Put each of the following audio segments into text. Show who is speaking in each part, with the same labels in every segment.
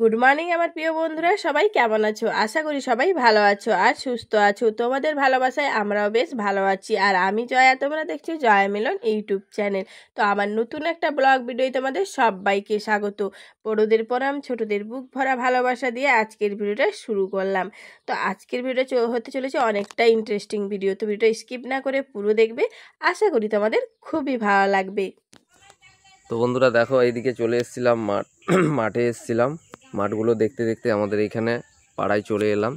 Speaker 1: Good morning আমার প্রিয় বন্ধুরা, সবাই কেমন আছো? আশা করি সবাই ভালো আছো আর সুস্থ আছো। তোমাদের ভালোবাসায় আমরাও বেশ ভালো আছি। আর আমি জয়া, তোমরা দেখছো জয়া মিলন ইউটিউব চ্যানেল। তো আমার নতুন একটা ব্লগ ভিডিও তোমাদের সবাইকে স্বাগত। বড়দের প্রণাম, ছোটদের বুক ভরা ভালোবাসা দিয়ে আজকের ভিডিওটা শুরু করলাম। তো আজকের ভিডিওটা হতে চলেছে অনেকটা ইন্টারেস্টিং ভিডিও। তো ভিডিওটা স্কিপ না করে পুরো দেখবে, আশা করি তোমাদের খুবই ভালো লাগবে।
Speaker 2: তো বন্ধুরা দেখো, এইদিকে চলে এসেছিলাম মাঠে এসেছিলাম। মাঠগুলো দেখতে দেখতে আমাদের এইখানে পাড়ায় চলে এলাম।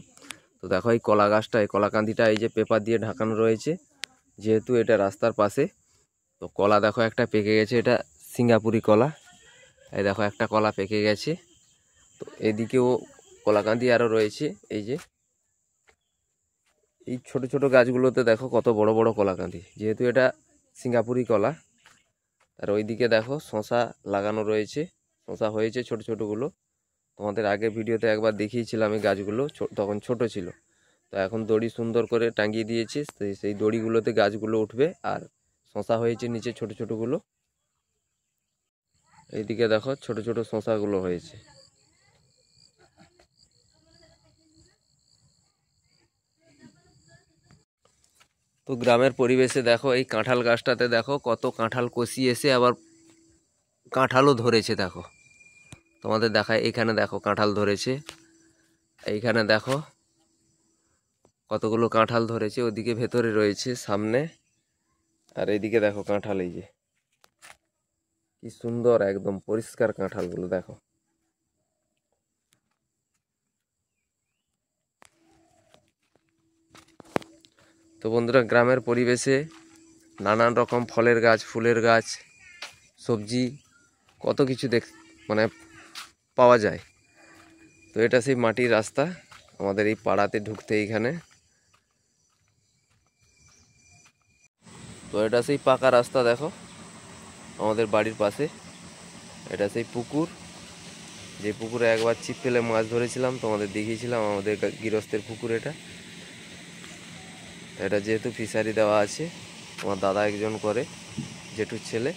Speaker 2: তো দেখো এই কলা গাছটা, এই কলাকান্দিটা এই যে পেপার দিয়ে ঢাকানো রয়েছে, যেহেতু এটা রাস্তার পাশে। তো কলা দেখো একটা পেকে গেছে, এটা সিঙ্গাপুরি কলা। এই দেখো একটা কলা পেকে গেছে। তো এদিকেও কলাকান্দি আরও রয়েছে। এই যে এই ছোট ছোট গাছগুলোতে দেখো কত বড় বড় কলাকান্দি, যেহেতু এটা সিঙ্গাপুরি কলা। আর ওইদিকে দেখো শশা লাগানো রয়েছে, শশা হয়েছে ছোট ছোটগুলো। তোমাদের আগের ভিডিওতে একবার দেখিয়েছিলাম এই গাছগুলো, তখন ছোট ছিল। তো এখন দড়ি সুন্দর করে টাঙিয়ে দিয়েছে, সেই দড়িগুলোতে গাছগুলো উঠবে। আর শশা হয়েছে নিচে ছোট ছোটগুলো। এইদিকে দেখো ছোট ছোট শশাগুলো হয়েছে। তো গ্রামের পরিবেশে দেখো এই কাঁঠাল গাছটাতে দেখো কত কাঁঠাল কষি এসে আবার কাঁঠালও ধরেছে। দেখো তোমাদের দেখায়, এখানে দেখো কাঁঠাল ধরেছে, এইখানে দেখো কতগুলো কাঁঠাল ধরেছে, ওদিকে ভেতরে রয়েছে সামনে। আর এইদিকে দেখো কাঁঠাল, এই যে কি সুন্দর একদম পরিষ্কার কাঁঠালগুলো দেখো। তো বন্ধুরা, গ্রামের পরিবেশে নানান রকম ফলের গাছ, ফুলের গাছ, সবজি, কত কিছু মানে পাওয়া যায়। তো এটা সেই মাটির রাস্তা আমাদের এই পাড়াতে ঢুকতে এইখানে। তো এটা সেই পাকা রাস্তা দেখো আমাদের বাড়ির পাশে। এটা সেই পুকুর, যে পুকুরে একবার ছিপ ফেলে মাছ ধরেছিলাম, তোমাদের দেখিয়েছিলাম আমাদের গৃহস্থের পুকুর এটা। এটা যেহেতু ফিশারি দেওয়া আছে, আমার দাদা একজন করে, জেঠুর ছেলে।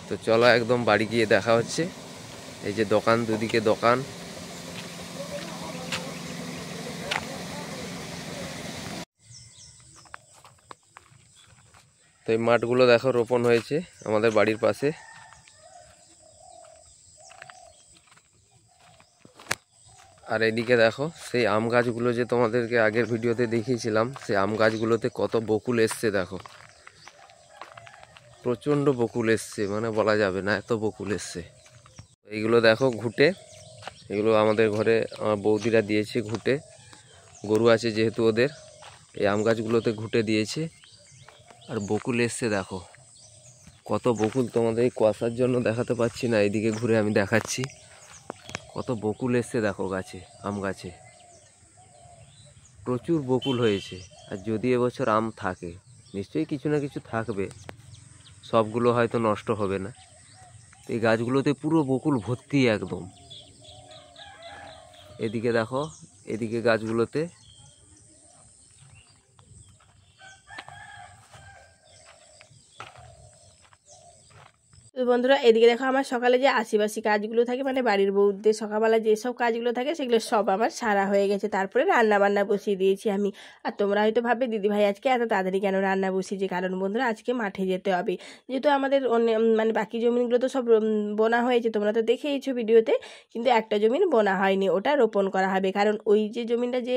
Speaker 2: তো চলো একদম বাড়ি গিয়ে দেখা হচ্ছে। এই যে দোকান, দুদিকে দোকান। তো এই মাঠগুলো দেখো রোপণ হয়েছে আমাদের বাড়ির পাশে। আর এদিকে দেখো সেই আম গাছগুলো যে তোমাদেরকে আগের ভিডিওতে দেখিয়েছিলাম, সেই আম গাছগুলোতে কত বকুল এসছে দেখো। প্রচণ্ড বকুল এসছে, মানে বলা যাবে না, এত বকুল এসছে। এইগুলো দেখো ঘুটে, এগুলো আমাদের ঘরে আমার বৌদিরা দিয়েছে ঘুটে। গরু আছে যেহেতু ওদের, এই আম গাছগুলোতে ঘুটে দিয়েছে। আর বকুল এসছে দেখো কত বকুল, তোমাদের এই কুয়াশার জন্য দেখাতে পাচ্ছি না, এইদিকে ঘুরে আমি দেখাচ্ছি। কত বকুল এসছে দেখো গাছে, আম গাছে প্রচুর বকুল হয়েছে। আর যদি এবছর আম থাকে, নিশ্চয়ই কিছু না কিছু থাকবে, সবগুলো হয়তো নষ্ট হবে না। এই গাছগুলোতে পুরো বকুল ভর্তি একদম। এদিকে দেখো, এদিকে গাছগুলোতে
Speaker 1: তো বন্ধুরা, এদিকে দেখো আমার সকালে যে আশিবাসি কাজগুলো থাকে, মানে বাড়ির বউদের সকালবেলা যেসব কাজগুলো থাকে সেগুলো সব আমার সারা হয়ে গেছে। তারপরে রান্না বান্না বসিয়ে দিয়েছি আমি। আর তোমরা হয়তো ভাববে দিদিভাই আজকে এত তাড়াতাড়ি কেন রান্না বসিয়েছে? কারণ বন্ধুরা, আজকে মাঠে যেতে হবে। যেহেতু আমাদের মানে বাকি জমিগুলো তো সব বোনা হয়েছে, তোমরা তো দেখেইছো ভিডিওতে। কিন্তু একটা জমিন বোনা হয়নি, ওটা রোপণ করা হবে। কারণ ওই যে জমিটা যে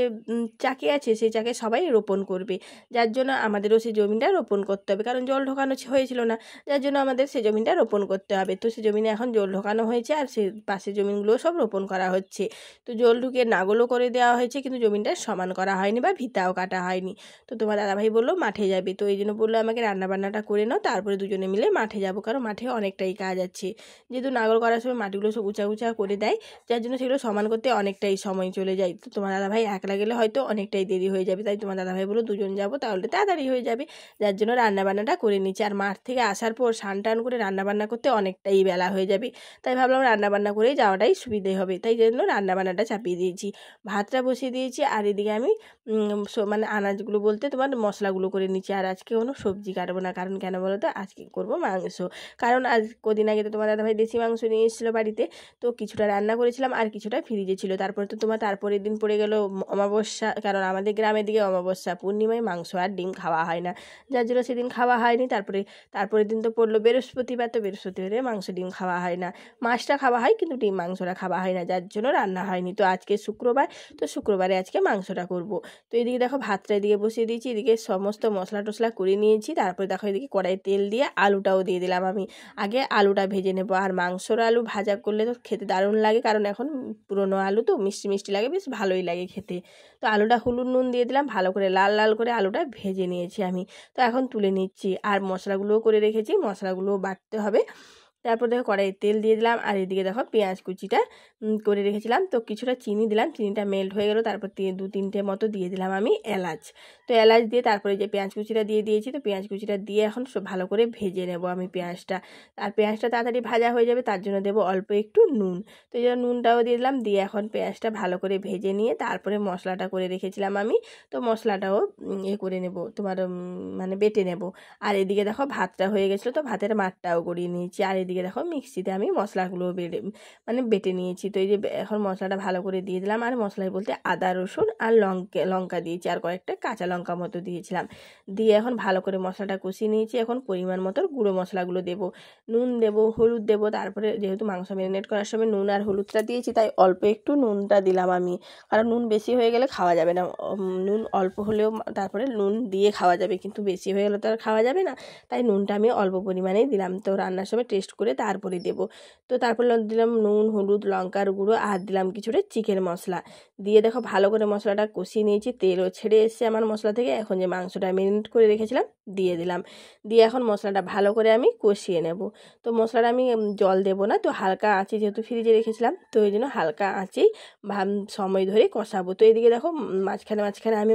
Speaker 1: চাকে আছে, সেই চাকে সবাই রোপণ করবে, যার জন্য আমাদেরও সেই জমিটা রোপণ করতে হবে। কারণ জল ঢোকানো হয়েছিল না, যার জন্য আমাদের সেই জমিটা রোপণ করতে হবে। তো সেই জমিনে এখন জল ঢোকানো হয়েছে, আর সেই পাশের জমিনগুলো সব রোপণ করা হচ্ছে। তো জল ঢুকিয়ে নাগলও করে দেওয়া হয়েছে, কিন্তু জমিটা সমান করা হয়নি বা ভিতাও কাটা হয়নি। তো তোমার দাদাভাই বললো মাঠে যাবে, তো এই জন্য বললো আমাকে রান্নাবান্নাটা করে নাও, তারপরে দুজনে মিলে মাঠে যাবো। কারণ মাঠে অনেকটাই কাজ আছে, যেহেতু নাগল করার সময় মাটিগুলো সব উঁচা উঁচা করে দেয়, যার জন্য সেগুলো সমান করতে অনেকটাই সময় চলে যায়। তো তোমার দাদাভাই একলা গেলে হয়তো অনেকটাই দেরি হয়ে যাবে, তাই তোমার দাদাভাই বললো দুজন যাবো, তাহলে তাড়াতাড়ি হয়ে যাবে, যার জন্য রান্নাবান্নাটা করে নিচ্ছে। আর মাঠ থেকে আসার পর স্নান টান করে রান্নাবান্না রান্নাবান্না করতে অনেকটাই বেলা হয়ে যাবে, তাই ভাবলাম রান্নাবান্না করেই যাওয়াটাই সুবিধে হবে, তাই জন্য রান্নাবান্নাটা চাপিয়ে দিয়েছি। ভাতটা বসিয়ে দিয়েছি আর এদিকে আমি মানে আনাজগুলো বলতে তোমার মশলাগুলো করে নিচ্ছি। আর আজকে কোনো সবজি কাটবো না, কারণ কেন বলো তো, আজকে করবো মাংস। কারণ আজ কদিন আগে তো তোমার দাদাভাই দেশি মাংস নিয়ে এসেছিলো বাড়িতে, তো কিছুটা রান্না করেছিলাম আর কিছুটা ফ্রিজে ছিল। তারপরে তো তোমার তারপরের দিন পড়ে গেল অমাবস্যা, কারণ আমাদের গ্রামের দিকে অমাবস্যা পূর্ণিমায় মাংস আর ডিম খাওয়া হয় না, যার জন্য সেদিন খাওয়া হয়নি। তারপরের দিন তো পড়লো বৃহস্পতিবার, তো বৃহস্পতিবারে মাংস ডিম খাওয়া হয় না, মাছটা খাওয়া হয় কিন্তু ডিম মাংসটা খাওয়া হয় না, যার জন্য রান্না হয়নি। তো আজকে শুক্রবার, তো শুক্রবারে আজকে মাংসটা করব। তো এদিকে দেখো ভাতটা এদিকে বসিয়ে দিয়েছি, এদিকে সমস্ত মশলা টশলা করে নিয়েছি। তারপরে দেখো এদিকে কড়াই তেল দিয়ে আলুটাও দিয়ে দিলাম। আমি আগে আলুটা ভেজে নেবো, আর মাংসর আলু ভাজা করলে তো খেতে দারুণ লাগে, কারণ এখন পুরনো আলু তো মিষ্টি মিষ্টি লাগে, বেশ ভালোই লাগে খেতে। তো আলুটা হলুদ নুন দিয়ে দিলাম, ভালো করে লাল লাল করে আলুটা ভেজে নিয়েছি আমি। তো এখন তুলে নিচ্ছি, আর মশলাগুলোও করে রেখেছি, মশলাগুলোও বাটতে হবে। তারপর দেখো কড়াইয়ে তেল দিয়ে দিলাম, আর এদিকে দেখো পেঁয়াজ কুচিটা করে রেখেছিলাম, তো কিছুটা চিনি দিলাম, চিনিটা মেল্ট হয়ে গেল। তারপর 2-3টে মতো দিয়ে দিলাম আমি এলাচ। তো এলাচ দিয়ে তারপরে যে পেঁয়াজ কুচিটা দিয়ে দিয়েছি, তো পেঁয়াজ কুচিটা দিয়ে এখন সব ভালো করে ভেজে নেব আমি পেঁয়াজটা। আর পেঁয়াজটা তাড়াতাড়ি ভাজা হয়ে যাবে, তার জন্য দেবো অল্প একটু নুন। তো এই জন্য নুনটাও দিয়ে দিলাম, দিয়ে এখন পেঁয়াজটা ভালো করে ভেজে নিয়ে তারপরে মশলাটা করে রেখেছিলাম আমি, তো মশলাটাও করে নেব তোমার মানে বেটে নেব। আর এদিকে দেখো ভাতটা হয়ে গেছিলো, তো ভাতের মাঠটাও গড়িয়ে নিয়েছি। আর এদিকে দেখো মিক্সিতে আমি মশলাগুলো বেটে নিয়েছি। তো এই যে এখন মশলাটা ভালো করে দিয়ে দিলাম, আর মশলাই বলতে আদা রসুন আর লঙ্কা দিয়েছি, আর কয়েকটা কাঁচা লঙ্কা মতো দিয়েছিলাম। দিয়ে এখন ভালো করে মশলাটা কষিয়ে নিয়েছি। এখন পরিমাণ মতো গুঁড়ো মশলাগুলো দেবো, নুন দেবো, হলুদ দেবো। তারপরে যেহেতু মাংস ম্যারিনেট করার সময় নুন আর হলুদটা দিয়েছি, তাই অল্প একটু নুনটা দিলাম আমি, কারণ নুন বেশি হয়ে গেলে খাওয়া যাবে না। নুন অল্প হলেও তারপরে নুন দিয়ে খাওয়া যাবে, কিন্তু বেশি হয়ে গেলে তো আর খাওয়া যাবে না, তাই নুনটা আমি অল্প পরিমাণেই দিলাম। তো রান্নার সময় টেস্ট করে তারপরে দেবো। তো তারপর দিলাম নুন, হলুদ, লঙ্কার গুঁড়ো, আর দিলাম কিছুটা চিকেন মশলা। দিয়ে দেখো ভালো করে মশলাটা কষিয়ে নিয়েছি, তেলও ছেড়ে এসছে আমার মশলা থেকে। এখন যে মাংসটা ম্যারিনেট করে রেখেছিলাম দিয়ে দিলাম, দিয়ে এখন মশলাটা ভালো করে আমি কষিয়ে নেব। তো মশলাটা আমি জল দেবো না, তো হালকা আঁচে, যেহেতু ফ্রিজে রেখেছিলাম, তো ওই জন্য হালকা আঁচেই সময় ধরে কষাবো। তো এদিকে দেখো মাঝখানে আমি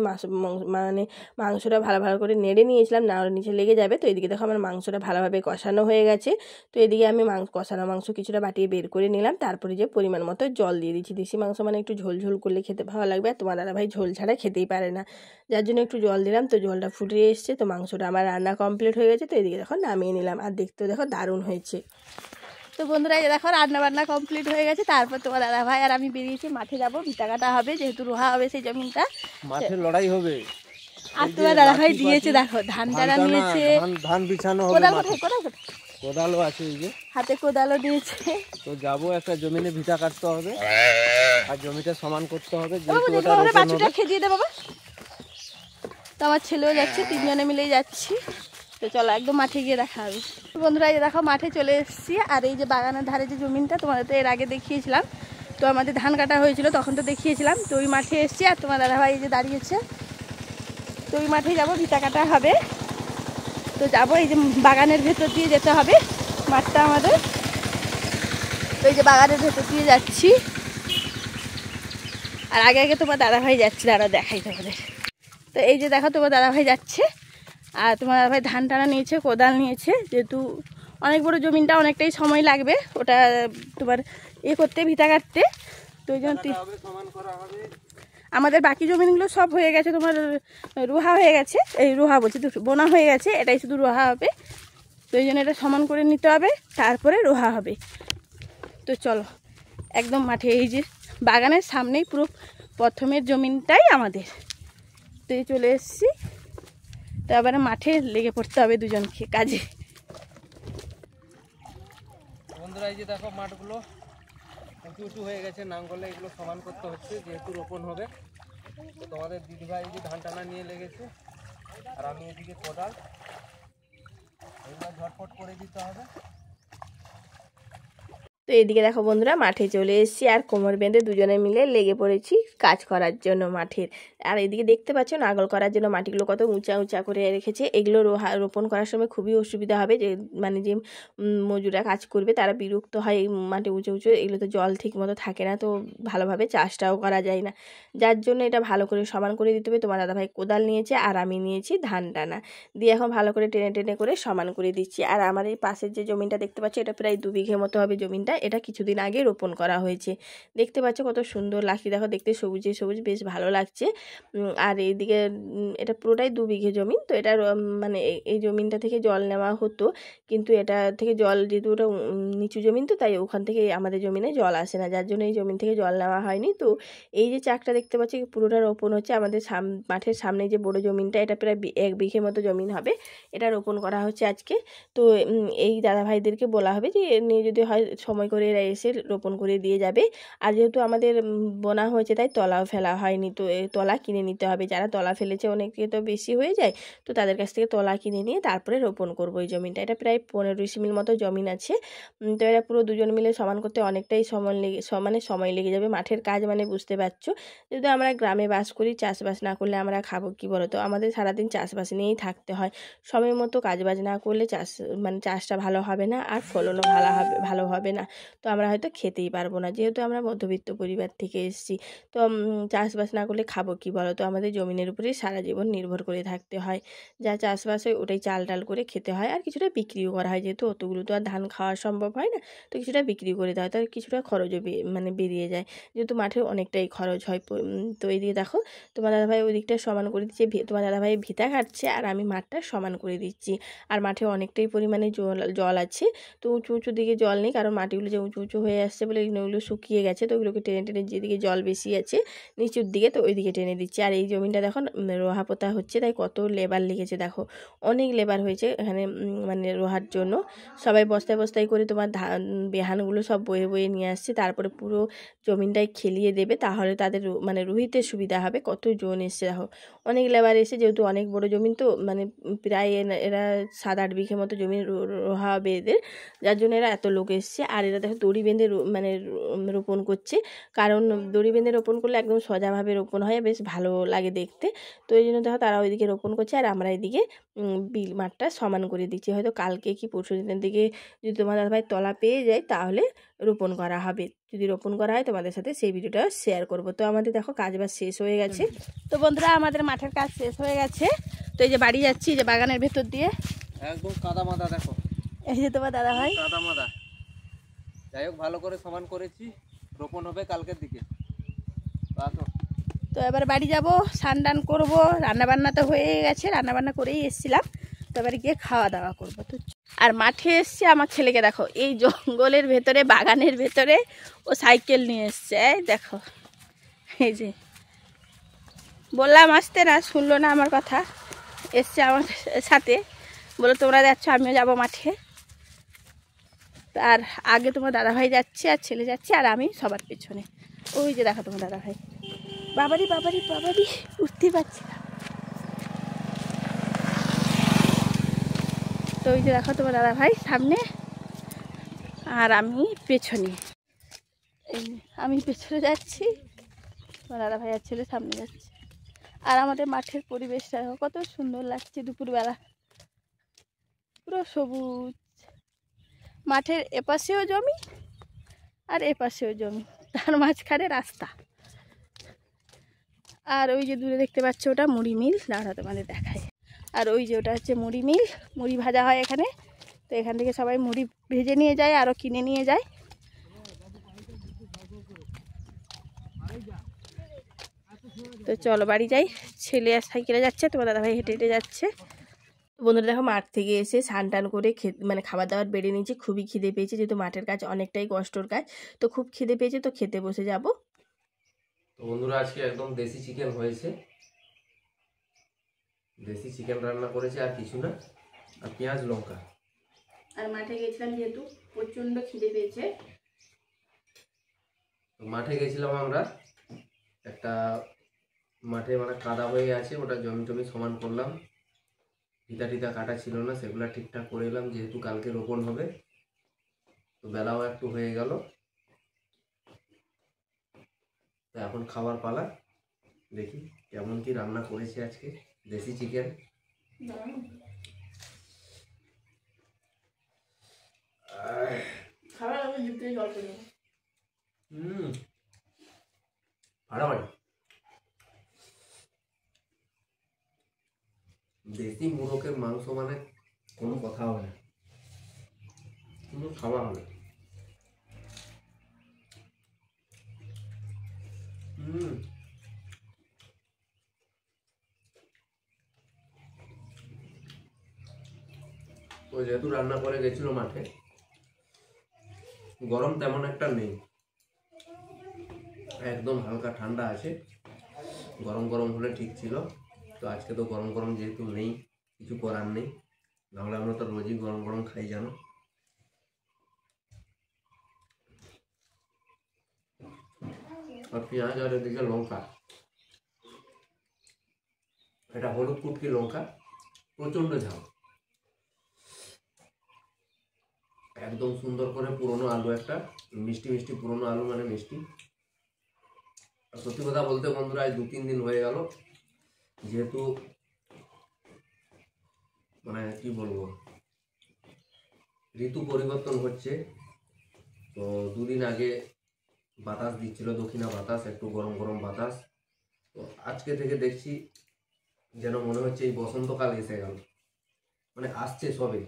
Speaker 1: মানে মাংসটা ভালো করে নেড়ে নিয়েছিলাম, না নিচে লেগে যাবে। তো এদিকে দেখো আমার মাংসটা ভালোভাবে কষানো হয়ে গেছে। তো এদিকে আমি কষানো মাংস কিছুটা বাটিয়ে বের করে নিলাম। তারপরে যে পরিমাণ মতো জল দিয়ে দিচ্ছি, দেশি মাংস মানে একটু ঝোল করলে খেতে ভালো লাগবে, আর তোমার দাদাভাই ঝোল ছাড়া খেতেই পারে না, যার জন্য একটু জল দিলাম। তো জলটা ফুটিয়ে এসছে, তো মাংসটা আমার রান্না কমপ্লিট হয়ে গেছে। তো এদিকে দেখো নামিয়ে নিলাম, আর দেখতেও দেখো দারুণ হয়েছে। তো বন্ধুরা এই দেখো রান্না বান্না কমপ্লিট হয়ে গেছে। তারপর তোমার দাদাভাই আর আমি বেরিয়েছি, মাঠে যাবো, ভিটা কাটা হবে, যেহেতু রোহা হবে সেই জমিনটা,
Speaker 3: মাঠে লড়াই হবে।
Speaker 1: আর তোমার দাদাভাই দিয়েছে দেখো ধান টানা নিয়েছে,
Speaker 3: ধান বিছানো হবে, কোদালও আছে, এই যে
Speaker 1: হাতে কোদালও দিয়েছে।
Speaker 3: তো যাবো, একটা জমিনে ভিটা কাটতে হবে আর জমিটা সমান করতে হবে।
Speaker 1: বাছুরটা খেয়ে দে বাবা। তো আমার ছেলেও যাচ্ছে, 3জনে মিলেই যাচ্ছি। তো চলো একদম মাঠে গিয়ে দেখা হবে। বন্ধুরা এই দেখো মাঠে চলে এসেছি, আর এই যে বাগানের ধারে যে জমিনটা তোমাদের তো এর আগে দেখিয়েছিলাম, তো আমাদের ধান কাটা হয়েছিল তখন তো দেখিয়েছিলাম। তো ওই মাঠে এসেছি, আর তোমার দাদাভাই এই যে দাঁড়িয়েছে, তো ওই মাঠে যাবো, ভিটা কাটা হবে। তো যাবো, এই যে বাগানের ভেতর দিয়ে যেতে হবে মাঠটা আমাদের। তো এই যে বাগানের ভেতর দিয়ে যাচ্ছি, আর আগে তোমার দাদাভাই যাচ্ছে, দাদা দেখাই তোমাদের। তো এই যে দেখো তোমার দাদাভাই যাচ্ছে, আর তোমার দাদাভাই ধান টানা নিয়েছে, কোদাল নিয়েছে, যেহেতু অনেক বড় জমিনটা, অনেকটাই সময় লাগবে ওটা তোমার করতে, ভিটা কাটতে। তো ওই জন্য আমাদের বাকি জমিনগুলো সব হয়ে গেছে, তোমার রোহা হয়ে গেছে, এই রোহা বলছি বোনা হয়ে গেছে, এটাই শুধু রোহা হবে। তো এই জন্য এটা সমান করে নিতে হবে, তারপরে রোহা হবে। তো চলো একদম মাঠে, এই যে বাগানের সামনেই পুরো প্রথমের জমিনটাই আমাদের। তো এই চলে এসেছি, তো এবারে মাঠে লেগে পড়তে হবে দুজনকে কাজে।
Speaker 3: বন্ধুরা এই যে দেখো মাঠগুলো উঁচু হয়ে গেছে, নাঙ্গলে এগুলো সমান করতে হচ্ছে, যেহেতু রোপণ হবে। তো তোমাদের দিদিভাই এই যে ধান টানা নিয়ে লেগেছে, আর আমি এদিকে কোদাল, এগুলো ঝটপট করে দিতে হবে।
Speaker 1: তো এদিকে দেখো বন্ধুরা মাঠে চলে এসেছি আর কোমর বেঁধে দুজনে মিলে লেগে পড়েছি কাজ করার জন্য মাঠের। আর এদিকে দেখতে পাচ্ছ নাগল করার জন্য মাটিগুলো কত উঁচা উঁচা করে রেখেছে। এগুলো রোপণ করার সময় খুবই অসুবিধা হবে, যে মানে যে মজুরা কাজ করবে তারা বিরক্ত হয়। এই মাটি উঁচু উঁচু এগুলো তো জল ঠিক মতো থাকে না, তো ভালোভাবে চাষটাও করা যায় না, যার জন্য এটা ভালো করে সমান করে দিতে হবে। তোমার দাদাভাই কোদাল নিয়েছে আর আমি নিয়েছি ধান টানা দিয়ে এখন ভালো করে টেনে টেনে করে সমান করে দিচ্ছি। আর আমার এই পাশের যে জমিটা দেখতে পাচ্ছ এটা প্রায় 2 বিঘে মতো হবে জমিটা। এটা কিছুদিন আগে রোপণ করা হয়েছে, দেখতে পাচ্ছ কত সুন্দর লাগছে, দেখো দেখতে সবুজে সবুজ বেশ ভালো লাগছে। আর এইদিকে এটা পুরোটাই 2 বিঘে জমি। তো এটা মানে এই জমিনটা থেকে জল নেওয়া হতো, কিন্তু এটা থেকে জল যেহেতু ওটা নিচু জমিন, তো তাই ওখান থেকে আমাদের জমিনে জল আসে না, যার জন্য এই জমিন থেকে জল নেওয়া হয়নি। তো এই যে চাকটা দেখতে পাচ্ছি পুরোটা রোপণ হচ্ছে আমাদের মাঠের সামনে যে বড় জমিনটা, এটা প্রায় 1 বিঘে মতো জমিন হবে, এটা রোপণ করা হচ্ছে আজকে। তো এই দাদাভাইদেরকে বলা হবে যে নিয়ে যদি হয় সময় করে এরা এসে রোপণ করে দিয়ে যাবে। আর যেহেতু আমাদের বোনা হয়েছে তাই তলাও ফেলা হয়নি, তো তলা কিনে নিতে হবে। যারা তলা ফেলেছে অনেকে তো বেশি হয়ে যায়, তো তাদের কাছ থেকে তলা কিনে নিয়ে তারপরে রোপণ করবো এই জমিটা। এটা প্রায় 15-20 মিল মতো জমিন আছে। তো এটা পুরো দুজন মিলে সমান করতে অনেকটাই সময় লেগে যাবে। মাঠের কাজ মানে বুঝতে পারছো, যেহেতু আমরা গ্রামে বাস করি, চাষবাস না করলে আমরা খাবো কি বলো? তো আমাদের সারাদিন চাষবাস নিয়েই থাকতে হয়। সময় মতো কাজবাজ না করলে চাষটা ভালো হবে না, আর ফলনও ভালো হবে না। তো আমরা হয়তো খেতেই পারবো না, যেহেতু আমরা মধ্যবিত্ত পরিবার থেকে এসেছি। তো চাষবাস না করলে খাবো কি বলো? তো আমাদের জমিনের উপরেই সারা জীবন নির্ভর করে থাকতে হয়। যা চাষবাস হয় ওটাই চাল টাল করে খেতে হয়, আর কিছুটা বিক্রিও করা হয়, যেহেতু অতগুলো তো আর ধান খাওয়া সম্ভব হয় না। তো কিছুটা বিক্রি করে দেওয়া হয়, তার কিছুটা খরচও মানে বেরিয়ে যায়, যেহেতু মাঠে অনেকটাই খরচ হয়। তো এইদিকে দেখো তোমার দাদাভাই ওই দিকটা সমান করে দিচ্ছে, তোমার দাদাভাই ভিতা কাটছে আর আমি মাঠটা সমান করে দিচ্ছি। আর মাঠে অনেকটাই পরিমাণে জল আছে, তো উঁচু উঁচু দিকে জল নেই, কারণ মাটিগুলো যে উঁচু উঁচু হয়ে আসছে বলে ওগুলো শুকিয়ে গেছে। তো ওগুলোকে টেনে টেনে যেদিকে জল বেশি আছে নিচুর দিকে, তো ওই দিকে টেনে দিচ্ছি। আর এই জমিটা দেখো রোহা পোতা হচ্ছে, তাই কত লেবার লেগেছে দেখো, অনেক লেবার হয়েছে এখানে মানে রোহার জন্য। সবাই বস্তায় বস্তায় করে তোমার বেহানগুলো সব বয়ে বয়ে নিয়ে আসছে, তারপরে পুরো জমিনটাই খেলিয়ে দেবে, তাহলে তাদের মানে রুইতে সুবিধা হবে। কত জন এসছে দেখো, অনেক লেবার এসে, যেহেতু অনেক বড় জমিন, তো মানে প্রায় এরা 7-8 বিঘে মতো জমি রোহা হবে এদের, যার জন্য এরা এত লোক এসছে। আর এরা দেখো দড়ি বেঁধে মানে রোপণ করছে, কারণ দড়ি বেঁধে রোপণ করলে একদম সোজাভাবে রোপণ হয়, বেশ ভালো লাগে দেখতে। তো এই জন্য দেখো তারা ওইদিকে রোপণ করছে আর আমরা এদিকে বিল মাঠটা সমান করে দিচ্ছি। হয়তো কালকে কি পরশু দিনের দিকে যদি তোমার দাদাভাই তলা পেয়ে যায় তাহলে রোপণ করা হবে। যদি রোপণ করা হয় তোমাদের সাথে সেই ভিডিওটা শেয়ার করব। তো আমাদের দেখো কাজবাজ শেষ হয়ে গেছে। তো বন্ধুরা আমাদের মাঠের কাজ শেষ হয়ে গেছে। তো এই যে বাড়ি যাচ্ছি, যে বাগানের ভেতর দিয়ে
Speaker 3: একদম কাদা মাদা, দেখো
Speaker 1: এই যে তোমার দাদাভাই
Speaker 3: কাদা মাদা। যাই হোক ভালো করে সমান করেছি, রোপণ হবে কালকের দিকে।
Speaker 1: তো এবার বাড়ি যাব, স্নান টান করবো, রান্নাবান্না তো হয়ে গেছে, রান্নাবান্না করেই এসেছিলাম, তো এবার গিয়ে খাওয়া দাওয়া করবো। তো আর মাঠে এসছি, আমার ছেলেকে দেখো এই জঙ্গলের ভেতরে বাগানের ভেতরে ও সাইকেল নিয়ে এসছে, এই দেখো, এই যে বললাম আসতে, না শুনলো না আমার কথা, এসছে আমার সাথে, বলো তোমরা যাচ্ছ আমিও যাব মাঠে। আর আগে তোমার দাদাভাই যাচ্ছে আর ছেলে যাচ্ছে, আর আমি সবার পেছনে। ওই যে দেখো তোমার দাদাভাই, বাবারি বাবারি বাবারি উঠতে পারছি না। তো ওই যে দেখো তোমার দাদাভাই সামনে আর আমি পেছনে, আমি পেছনে যাচ্ছি, তোমার দাদাভাই আর ছেলে সামনে যাচ্ছে। আর আমাদের মাঠের পরিবেশটা কত সুন্দর লাগছে, দুপুরবেলা পুরো সবুজ, মাঠের এপাশেও জমি আর এপাশেও জমি, তার মাঝখানে রাস্তা। আর ওই যে দূরে দেখতে পাচ্ছ ওটা মুড়ি মিল, দাঁড়া তোমাদের দেখায়। আর ওই যে ওটা হচ্ছে মুড়ি মিল, মুড়ি ভাজা হয় এখানে। তো এখান থেকে সবাই মুড়ি ভেজে নিয়ে যায়, আরও কিনে নিয়ে যায়। তো চলো বাড়ি যাই, ছেলে আর সাইকেলে যাচ্ছে, তোমার দাদাভাই হেঁটে হেঁটে যাচ্ছে। বন্ধুরা দেখো মাঠ থেকে এসে স্নান টান করে মানে খাবার দাবার বেড়ে নিয়েছি, খুবই খিদে পেয়েছে, যেহেতু মাঠের কাজ অনেকটাই কষ্টর কাজ, তো খুব খিদে পেয়েছে, তো খেতে বসে যাব।
Speaker 2: তো বন্ধুরা আজকে একদম দেশি চিকেন হয়েছে, দেশি চিকেন রান্না করেছে, আর কিছু না, আর পেঁয়াজ লঙ্কা।
Speaker 1: আর মাঠে গেছিলাম যেহেতু প্রচণ্ড খিদে পেয়েছে,
Speaker 2: তো মাঠে গেছিলাম আমরা, একটা মাঠে মানে কাদা হয়ে আছে, ওটা জমি টমি সমান করলাম, ফিতা টিতা কাটা ছিল না, সেগুলো ঠিকঠাক করে এলাম, যেহেতু কালকে রোপণ হবে। তো বেলাও একটু হয়ে গেল, তো এখন খাবার পালা। দেখি কেমন কি রান্না করেছে আজকে, দেশি চিকেন। ফাটাফাটি দেশি মোরগের মাংস মানে কোনো কথা হবে না, কিন্তু খাওয়া হবে। ওই যেহেতু রান্না করে গেছিল মাঠে, গরম তেমন একটা নেই, একদম হালকা ঠান্ডা আছে। গরম গরম হলে ঠিক ছিল, তো আজকে তো গরম গরম যেহেতু নেই, কিছু করার নেই, নাহলে আমরা তো রোজই গরম গরম খাই জানো। আর পেঁয়াজ আর এদিকে লঙ্কা, এটা হলুদ কুটকি লঙ্কা, প্রচন্ড ঝাল। একদম সুন্দর করে পুরনো আলু, একটা মিষ্টি মিষ্টি পুরনো আলু মানে মিষ্টি। সত্যি কথা বলতে বন্ধুরা, আজ 2-3 দিন হয়ে গেল, যেহেতু মানে কি বলবো, ঋতু পরিবর্তন হচ্ছে, তো 2 দিন আগে বাতাস দিচ্ছিল, দক্ষিণা বাতাস, একটু গরম গরম বাতাস। তো আজকে থেকে দেখছি যেন মনে হচ্ছে এই বসন্তকাল এসে গেল, মানে আসছে সবে,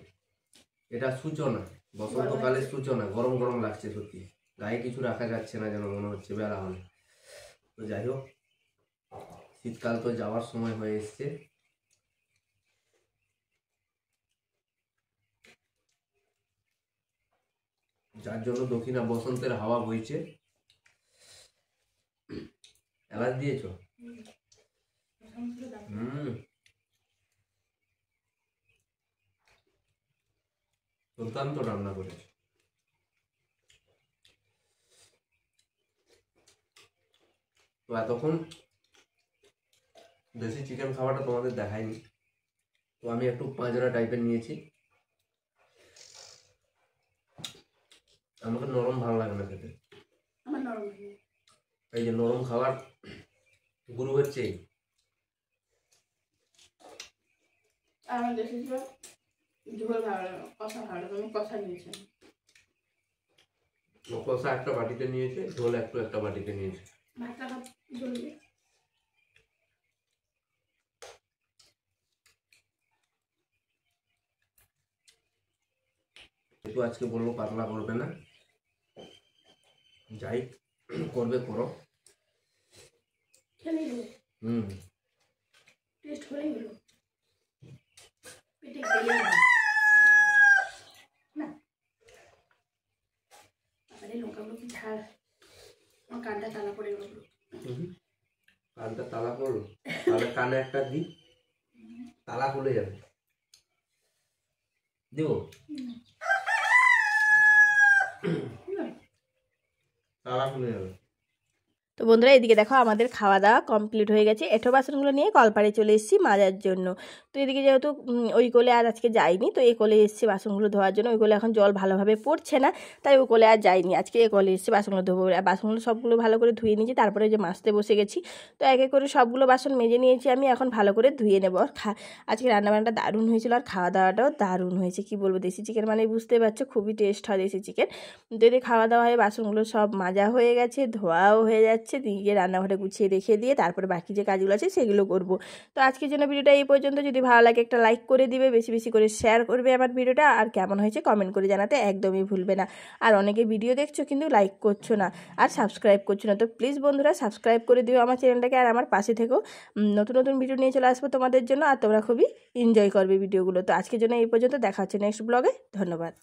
Speaker 2: এটা সূচনা, বসন্তকালের সূচনা। গরম গরম লাগছে সত্যি, গায়ে কিছু রাখা যাচ্ছে না যেন মনে হচ্ছে বেলা হলে। তো যাই হোক, শীতকাল তো যাওয়ার সময় হয়ে এসছে। যার জন্য দক্ষিণা বসন্তের হাওয়া বইছে। এলাচ দিয়েছ? দুর্দান্ত রান্না করেছে। তো এতক্ষণ দেশি চিকেন খাওয়াটা তোমাদের দেখায়নি, তো আমি একটু পাঁজরা টাইপের নিয়েছি। আমাকে নরম ভালো লাগে না খেতে, এই যে নরম খাবার গুরু হচ্ছে।
Speaker 1: আমার দেশি চিকেন ঝোল ভালো লাগে, কষা ভালো লাগে, আমি কষা নিয়েছি।
Speaker 2: কষা একটা বাটিতে নিয়েছে, ঝোল একটা বাটিতে নিয়েছে।
Speaker 1: ভাতটা ঝোল দিয়ে
Speaker 2: একটু আজকে বলবো পাতলা করবে না, যাই করবে করো।
Speaker 1: টেস্ট হলেই হলো, পেটে গেলে না। আরে লঙ্কাগুলো কি ঝাল, আমার কানটা তালা পড়ে গেল।
Speaker 2: কানটা তালা পড়লো, তাহলে কানে একটা দিই, তালা খুলে যাবে। দিব তালা খুলে যাবে।
Speaker 1: তো বন্ধুরা এদিকে দেখো আমাদের খাওয়া দাওয়া কমপ্লিট হয়ে গেছে। এঁঠো বাসনগুলো নিয়ে কলপাড়ে চলে এসেছি মাজার জন্য। তো এদিকে যেহেতু ওই কোলে আর আজকে যাইনি, তো এই কোলে এসেছি বাসনগুলো ধোয়ার জন্য। ওই কোলে এখন জল ভালোভাবে পড়ছে না, তাই ওই কোলে আর যাইনি, আজকে এই কোলে এসেছি বাসনগুলো ধোবো। আর বাসনগুলো সবগুলো ভালো করে ধুয়ে নিয়েছি, তারপরে যে মাজতে বসে গেছি। তো এক এক করে সবগুলো বাসন মেজে নিয়েছি আমি, এখন ভালো করে ধুয়ে নেবো। আর আজকে রান্নাবান্নাটা দারুণ হয়েছিল, আর খাওয়া দাওয়াটাও দারুণ হয়েছে। কি বলবো, দেশি চিকেন মানে বুঝতে পারছো, খুবই টেস্ট হয় দেশি চিকেন। তো এদিকে খাওয়া দাওয়া হয়ে বাসনগুলো সব মাজা হয়ে গেছে, ধোয়াও হয়ে যাচ্ছে, দিকে রান্নাঘরে গুছিয়ে রেখে দিয়ে তারপরে বাকি যে কাজগুলো আছে সেগুলো করব। তো আজকের জন্য ভিডিওটা এই পর্যন্ত। যদি ভালো লাগে একটা লাইক করে দিবে, বেশি বেশি করে শেয়ার করবে আমার ভিডিওটা, আর কেমন হয়েছে কমেন্ট করে জানাতে একদমই ভুলবে না। আর অনেকে ভিডিও দেখছো কিন্তু লাইক করছো না আর সাবস্ক্রাইব করছো না, তো প্লিজ বন্ধুরা সাবস্ক্রাইব করে দিও আমার চ্যানেলটাকে, আর আমার পাশে থেকেও নতুন নতুন ভিডিও নিয়ে চলে আসবো তোমাদের জন্য, আর তোমরা খুবই এনজয় করবে ভিডিওগুলো। তো আজকের জন্য এই পর্যন্ত, দেখা হচ্ছে নেক্সট ব্লগে। ধন্যবাদ।